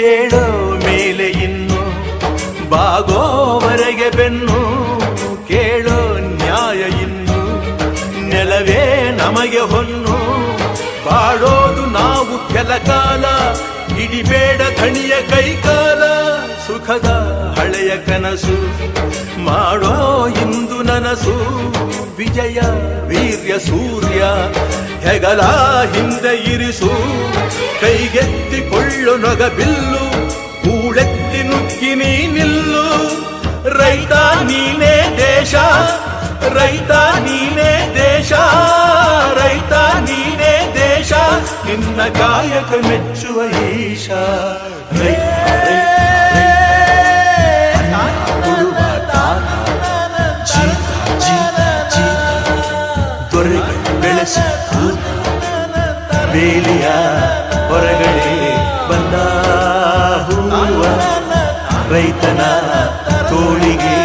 ಏಳೋ ಮೇಲೆ ಇನ್ನು ಬಾಗೋವರೆಗೆ ಬೆನ್ನು ಕೇಳೋ ನ್ಯಾಯ ಇನ್ನು ನೆಲವೇ ನಮಗೆ ಹೊನ್ನು ಬಾಳೋದು ನಾವು ಕೆಲ ಕಾಲ ಹಿಡಿಬೇಡ ಧಣಿಯ ಕೈಕಾಲ ಸುಖದ ಹಳೆಯ ಕನಸು ಮಾಡೋ ಇಂದು ನನಸು ವಿಜಯ ವೀರ್ಯ ಸೂರ್ಯ ಹೆಗಲ ಹಿಂದೆ ಇರಿಸು ಕೈಗೆತ್ತಿಕೊಳ್ಳು ನೊಗಬಿಲ್ಲು ಕೂಳೆತ್ತಿ ನುಗ್ಗಿ ನೀ ನಿಲ್ಲು ರೈತ ನೀನೇ ದೇಶ ರೈತ ನೀನೇ ದೇಶ ರೈತ ನೀನೇ ದೇಶ ನಿನ್ನ ಕಾಯಕ ಮೆಚ್ಚುವ ಈಶ ದೊರೆಗಳು ಬೆಳೆಸಿ ಬೇಲಿಯ ಹೊರಗಡೆ ಬಂದ ಹೂವ ರೈತನ ತೋಳಿಗೆ